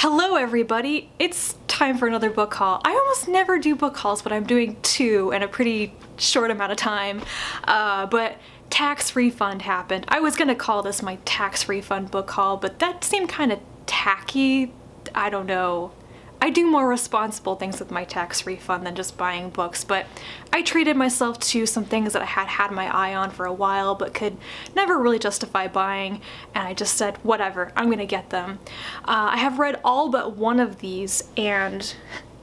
Hello everybody! It's time for another book haul. I almost never do book hauls, but I'm doing two in a pretty short amount of time. But tax refund happened. I was gonna call this my tax refund book haul, but that seemed kind of tacky. I don't know. I do more responsible things with my tax refund than just buying books, but I treated myself to some things that I had my eye on for a while but could never really justify buying, and I just said, whatever, I'm gonna get them. I have read all but one of these, and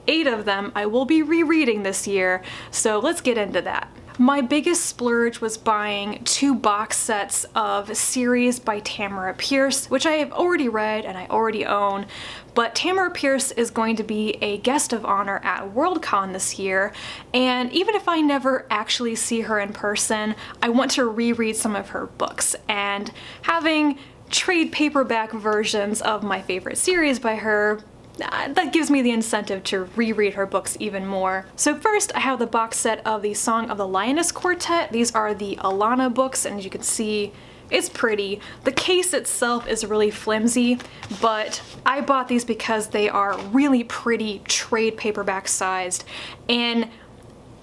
8 of them I will be rereading this year, so let's get into that. My biggest splurge was buying 2 box sets of series by Tamora Pierce, which I have already read and I already own, but Tamora Pierce is going to be a guest of honor at Worldcon this year, and even if I never actually see her in person, I want to reread some of her books, and having trade paperback versions of my favorite series by her, that gives me the incentive to reread her books even more. So first I have the box set of the Song of the Lioness Quartet. These are the Alanna books, and as you can see, it's pretty. The case itself is really flimsy, but I bought these because they are really pretty trade paperback sized, and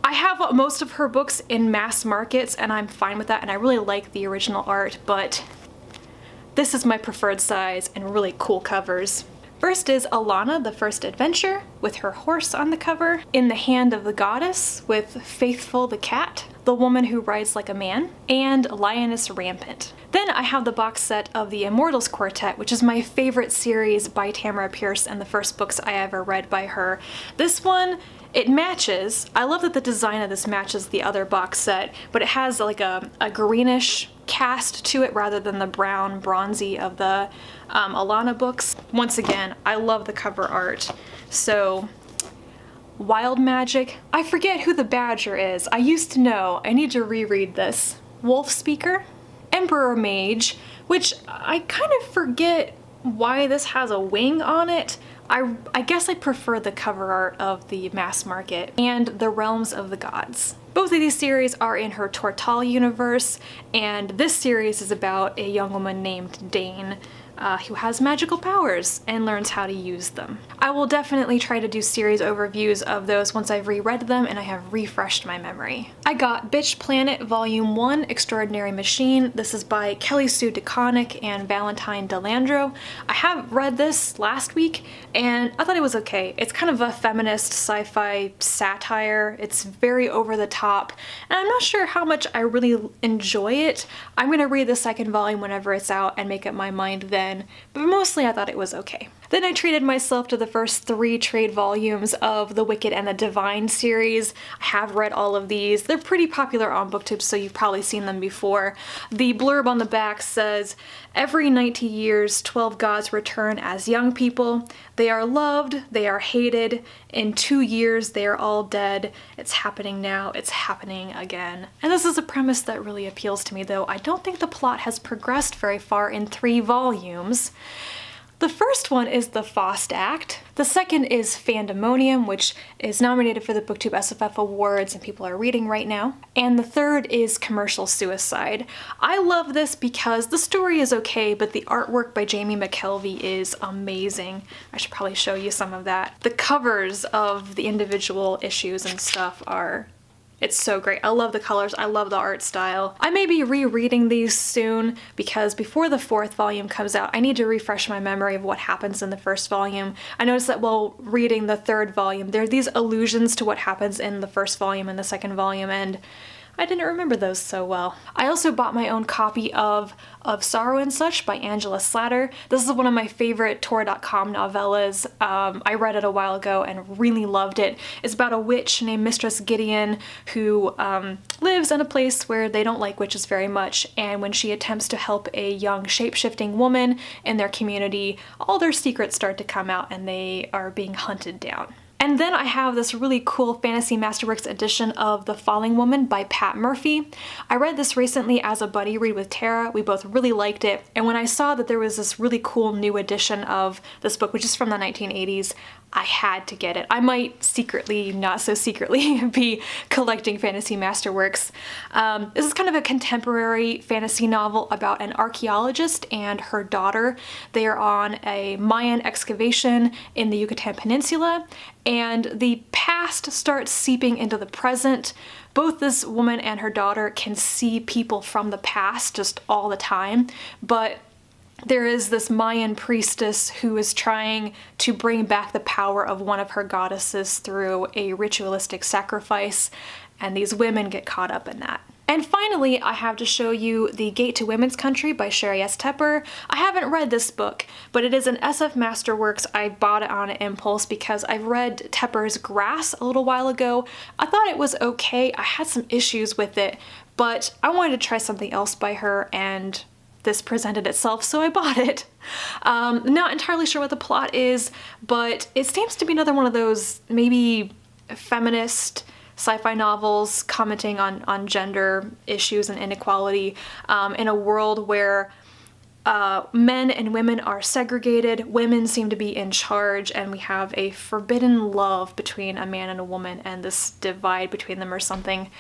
I have most of her books in mass markets and I'm fine with that, and I really like the original art, but this is my preferred size and really cool covers. First is Alanna, the First Adventure, with her horse on the cover, In the Hand of the Goddess, with Faithful the cat, The Woman Who Rides Like a Man, and Lioness Rampant. Then I have the box set of the Immortals Quartet, which is my favorite series by Tamora Pierce and the first books I ever read by her. This one, it matches. I love that the design of this matches the other box set, but it has like a greenish cast to it rather than the brown bronzy of the Alanna books. Once again, I love the cover art. So, Wild Magic. I forget who the Badger is. I used to know. I need to reread this. Wolf Speaker. Emperor Mage, which I kind of forget why this has a wing on it. I guess I prefer the cover art of the mass market. And The Realms of the Gods. Both of these series are in her Tortall universe, and this series is about a young woman named Dane who has magical powers and learns how to use them. I will definitely try to do series overviews of those once I've reread them and I have refreshed my memory. I got Bitch Planet Volume 1, Extraordinary Machine. This is by Kelly Sue DeConnick and Valentine Delandro. I have read this last week and I thought it was okay. It's kind of a feminist sci-fi satire. It's very over the top, and I'm not sure how much I really enjoy it. I'm gonna read the second volume whenever it's out and make up my mind then, but mostly I thought it was okay. Then I treated myself to the first 3 trade volumes of the Wicked and the Divine series. I have read all of these. They're pretty popular on BookTube, so you've probably seen them before. The blurb on the back says, every 90 years, 12 gods return as young people. They are loved, they are hated. In 2 years, they are all dead. It's happening now, it's happening again. And this is a premise that really appeals to me, though I don't think the plot has progressed very far in 3 volumes. The first one is The Faust Act. The second is Fandemonium, which is nominated for the BookTube SFF Awards and people are reading right now. And the third is Commercial Suicide. I love this because the story is okay, but the artwork by Jamie McKelvey is amazing. I should probably show you some of that. The covers of the individual issues and stuff are... it's so great. I love the colors, I love the art style. I may be rereading these soon because before the 4th volume comes out, I need to refresh my memory of what happens in the first volume. I noticed that while reading the 3rd volume, there are these allusions to what happens in the 1st volume and the 2nd volume, and I didn't remember those so well. I also bought my own copy of Sorrow and Such by Angela Slatter. This is one of my favorite Tor.com novellas. I read it a while ago and really loved it. It's about a witch named Mistress Gideon who lives in a place where they don't like witches very much, and when she attempts to help a young shape-shifting woman in their community, all their secrets start to come out and they are being hunted down. And then I have this really cool Fantasy Masterworks edition of The Falling Woman by Pat Murphy. I read this recently as a buddy read with Tara. We both really liked it, and when I saw that there was this really cool new edition of this book, which is from the 1980s, I had to get it. I might secretly, not so secretly, be collecting Fantasy Masterworks. This is kind of a contemporary fantasy novel about an archaeologist and her daughter. They are on a Mayan excavation in the Yucatan Peninsula, and the past starts seeping into the present. Both this woman and her daughter can see people from the past just all the time, but there is this Mayan priestess who is trying to bring back the power of one of her goddesses through a ritualistic sacrifice, and these women get caught up in that. And finally, I have to show you The Gate to Women's Country by Sherry S. Tepper. I haven't read this book, but it is an SF Masterworks. I bought it on an impulse because I've read Tepper's Grass a little while ago. I thought it was okay. I had some issues with it, but I wanted to try something else by her, and this presented itself, so I bought it. Not entirely sure what the plot is, but it seems to be another one of those maybe feminist sci-fi novels commenting on gender issues and inequality in a world where men and women are segregated, women seem to be in charge, and we have a forbidden love between a man and a woman, and this divide between them or something.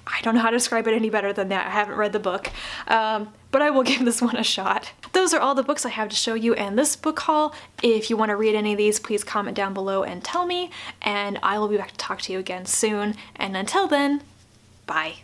I don't know how to describe it any better than that. I haven't read the book, but I will give this one a shot. Those are all the books I have to show you in this book haul. If you want to read any of these, please comment down below and tell me, and I will be back to talk to you again soon. And until then, bye.